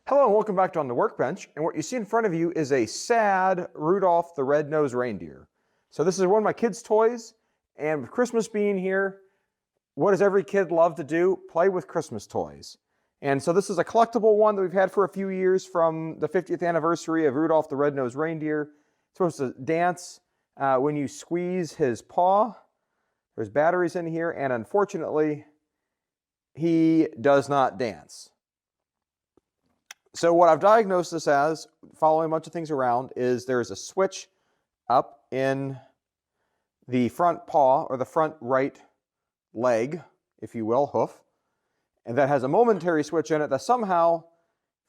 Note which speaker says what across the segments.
Speaker 1: Hello and welcome back to On the Workbench, and what you see in front of you is a sad Rudolph the Red-Nosed Reindeer. So this is one of my kids' toys, and with Christmas being here, what does every kid love to do? Play with Christmas toys. And so this is a collectible one that we've had for a few years from the 50th anniversary of Rudolph the Red-Nosed Reindeer. It's supposed to dance when you squeeze his paw. There's batteries in here, and unfortunately, he does not dance. So what I've diagnosed this as, following a bunch of things around, is there's a switch up in the front paw, or the front right leg, if you will, hoof, and that has a momentary switch in it that somehow,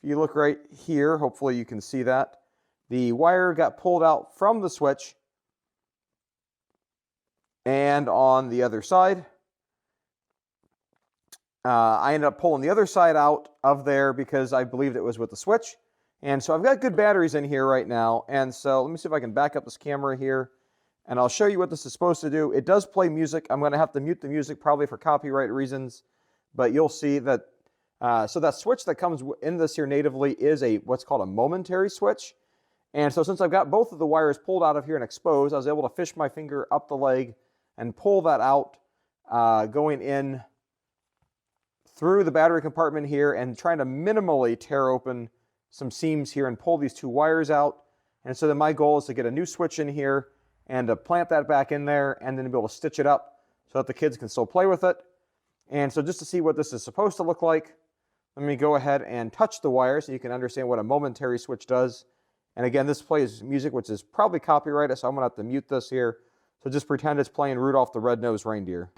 Speaker 1: if you look right here, hopefully you can see that, the wire got pulled out from the switch, and on the other side, I ended up pulling the other side out of there because I believed it was with the switch. And so I've got good batteries in here right now. And so let me see if I can back up this camera here. And I'll show you what this is supposed to do. It does play music. I'm going to have to mute the music probably for copyright reasons. But you'll see that, so that switch that comes in this here natively is what's called a momentary switch. And so since I've got both of the wires pulled out of here and exposed, I was able to fish my finger up the leg and pull that out, going in through the battery compartment here and trying to minimally tear open some seams here and pull these two wires out. And so then my goal is to get a new switch in here and to plant that back in there and then to be able to stitch it up so that the kids can still play with it. And so just to see what this is supposed to look like, let me go ahead and touch the wire so you can understand what a momentary switch does. And again, this plays music, which is probably copyrighted, so I'm going to have to mute this here. So just pretend it's playing Rudolph the Red-Nosed Reindeer.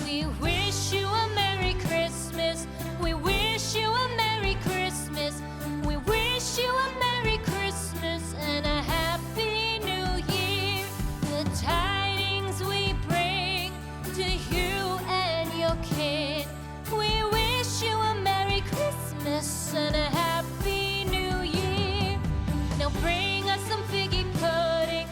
Speaker 2: We wish you a Merry Christmas. We wish you a Merry Christmas. We wish you a Merry Christmas and a Happy New Year. The tidings we bring to you and your kid. We wish you a Merry Christmas and a Happy New Year. Now bring us some figgy pudding.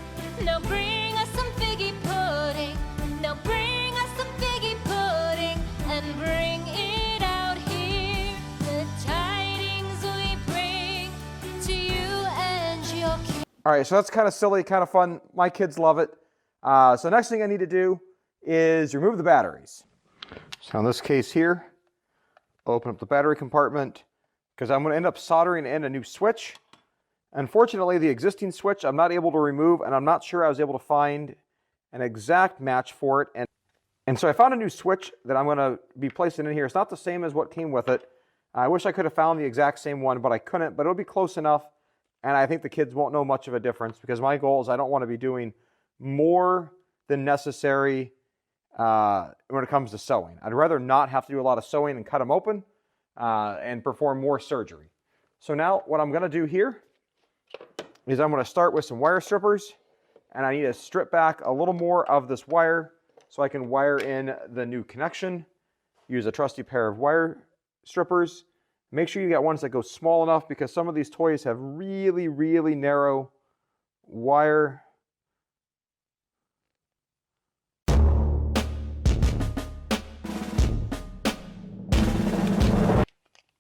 Speaker 2: Now bring us some figgy pudding. Now bring us some figgy pudding and bring it out here. The tidings we bring to you and your kids.
Speaker 1: All right, so that's kind of silly, kind of fun. My kids love it. So next thing I need to do is remove the batteries. So in this case here, open up the battery compartment because I'm going to end up soldering in a new switch. Unfortunately, the existing switch I'm not able to remove, and I'm not sure I was able to find an exact match for it. And so I found a new switch that I'm going to be placing in here. It's not the same as what came with it. I wish I could have found the exact same one, but I couldn't. But it'll be close enough, and I think the kids won't know much of a difference because my goal is I don't want to be doing more than necessary when it comes to sewing. I'd rather not have to do a lot of sewing and cut them open and perform more surgery. So now what I'm going to do here is I'm going to start with some wire strippers, and I need to strip back a little more of this wire so I can wire in the new connection. Use a trusty pair of wire strippers. Make sure you get ones that go small enough because some of these toys have really, really narrow wire.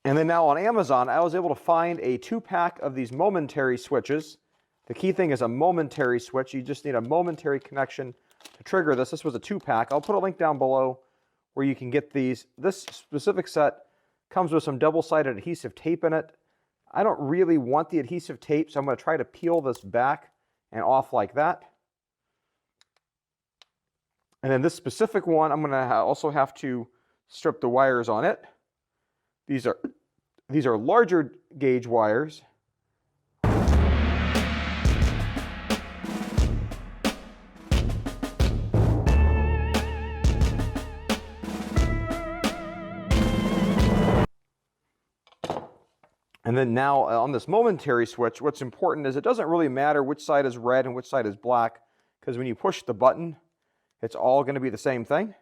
Speaker 1: And then now on Amazon, I was able to find a 2-pack of these momentary switches. The key thing is a momentary switch. You just need a momentary connection to trigger this. This was a 2-pack. I'll put a link down below where you can get these. This specific set comes with some double-sided adhesive tape in it. I don't really want the adhesive tape, so I'm going to try to peel this back and off like that. And then this specific one, I'm going to also have to strip the wires on it. These are larger gauge wires. And then now on this momentary switch, what's important is it doesn't really matter which side is red and which side is black, because when you push the button, it's all going to be the same thing.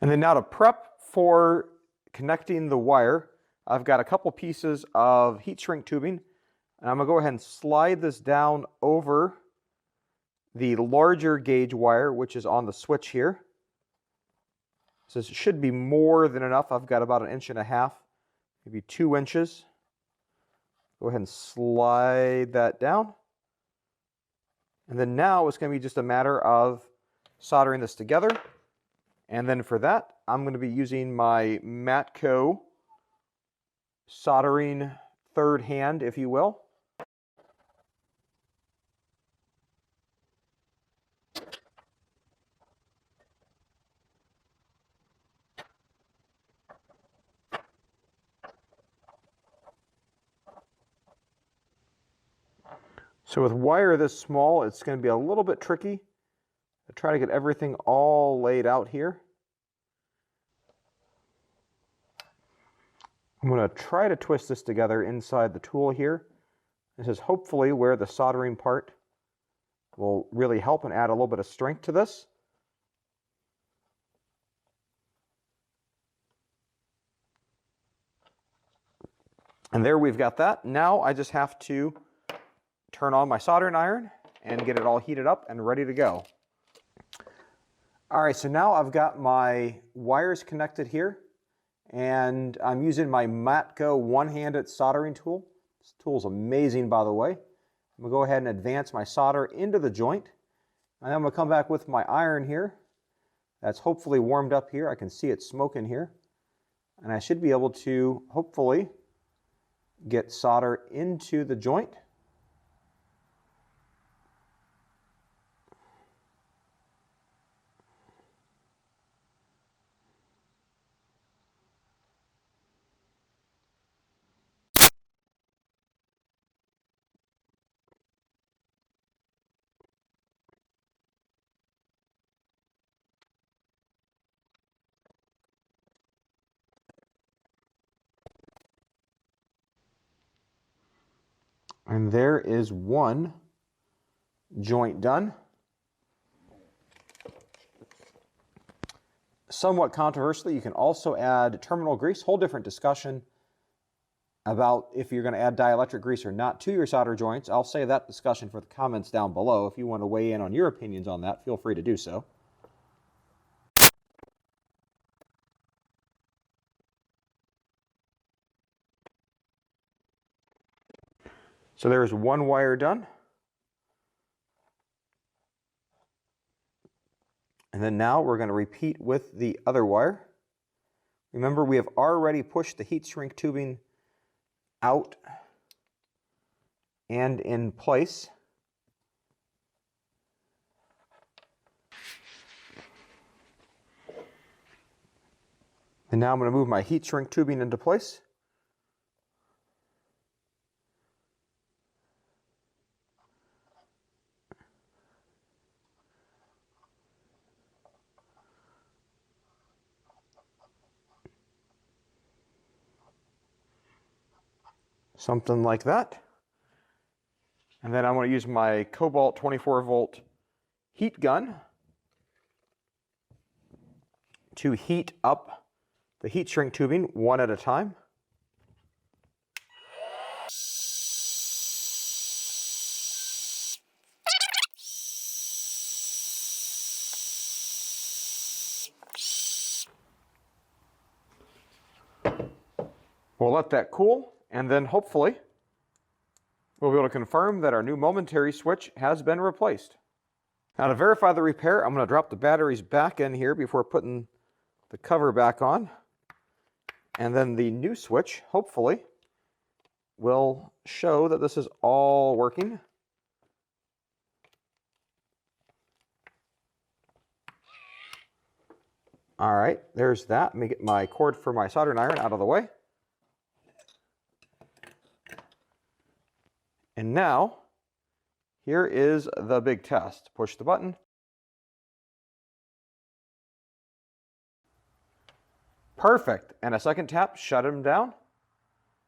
Speaker 1: And then now to prep for connecting the wire, I've got a couple pieces of heat shrink tubing, and I'm going to go ahead and slide this down over the larger gauge wire, which is on the switch here. So this should be more than enough. I've got about 1.5 inches, maybe 2 inches. Go ahead and slide that down. And then now it's going to be just a matter of soldering this together. And then for that, I'm going to be using my Matco soldering third hand, if you will. So with wire this small, it's going to be a little bit tricky to try to get everything all laid out here. I'm going to try to twist this together inside the tool here. This is hopefully where the soldering part will really help and add a little bit of strength to this. And there we've got that. Now I just have to turn on my soldering iron and get it all heated up and ready to go. All right, so now I've got my wires connected here, and I'm using my Matco one-handed soldering tool. This tool is amazing, by the way. I'm gonna go ahead and advance my solder into the joint, and then I'm gonna come back with my iron here. That's hopefully warmed up here. I can see it smoking here, and I should be able to hopefully get solder into the joint. And there is one joint done. Somewhat controversially, you can also add terminal grease. Whole different discussion about if you're going to add dielectric grease or not to your solder joints. I'll save that discussion for the comments down below. If you want to weigh in on your opinions on that, feel free to do so. So there's one wire done. And then now we're going to repeat with the other wire. Remember, we have already pushed the heat shrink tubing out and in place. And now I'm going to move my heat shrink tubing into place. Something like that. And then I'm going to use my Cobalt 24-volt heat gun to heat up the heat shrink tubing one at a time. We'll let that cool, and then hopefully we'll be able to confirm that our new momentary switch has been replaced. Now to verify the repair, I'm going to drop the batteries back in here before putting the cover back on. And then the new switch, hopefully, will show that this is all working. All right, there's that. Let me get my cord for my soldering iron out of the way. And now, here is the big test. Push the button. Perfect. And a second tap, shut him down.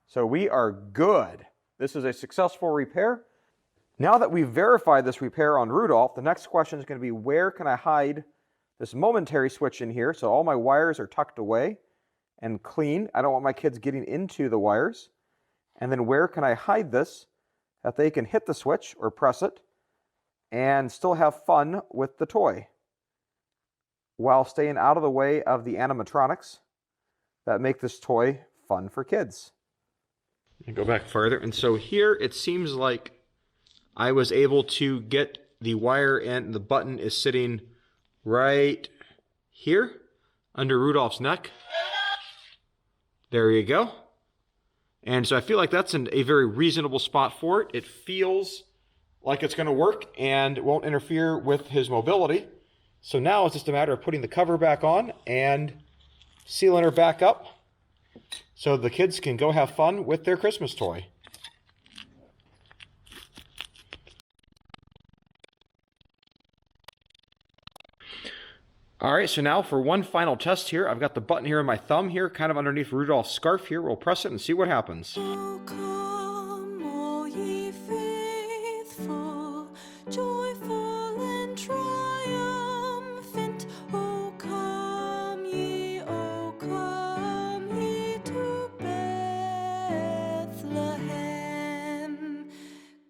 Speaker 1: So we are good. This is a successful repair. Now that we've verified this repair on Rudolph, the next question is going to be, where can I hide this momentary switch in here? So all my wires are tucked away and clean. I don't want my kids getting into the wires. And then where can I hide this that they can hit the switch or press it and still have fun with the toy? while staying out of the way of the animatronics that make this toy fun for kids. Go back further, and so here it seems like I was able to get the wire, and the button is sitting right here under Rudolph's neck. There you go. And so I feel like that's a very reasonable spot for it. It feels like it's going to work and won't interfere with his mobility. So now it's just a matter of putting the cover back on and sealing her back up so the kids can go have fun with their Christmas toy. All right, so now for one final test here, I've got the button here in my thumb here, kind of underneath Rudolph's scarf here. We'll press it and see what happens.
Speaker 2: Oh, come, all ye faithful, joyful and triumphant. Oh, come ye to Bethlehem.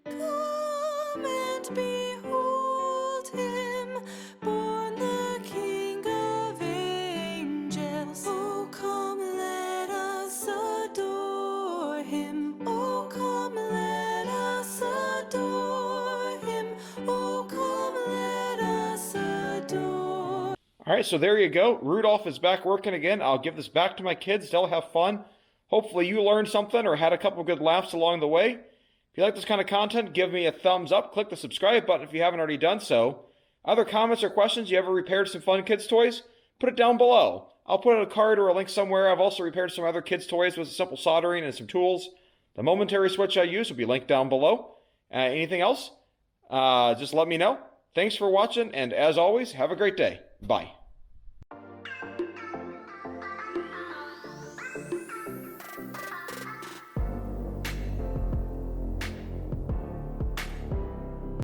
Speaker 2: Come and behold him, born the King of angels. Oh, come, let us adore him. Oh, come, let us adore him. Oh, come, let us adore.
Speaker 1: All right, so there you go. Rudolph is back working again. I'll give this back to my kids. They'll have fun. Hopefully you learned something or had a couple of good laughs along the way. If you like this kind of content, give me a thumbs up. Click the subscribe button if you haven't already done so. Other comments or questions? You ever repaired some fun kids' toys? Put it down below. I'll put a card or a link somewhere. I've also repaired some other kids' toys with simple soldering and some tools. The momentary switch I use will be linked down below. Anything else? Just let me know. Thanks for watching, and as always, have a great day. Bye.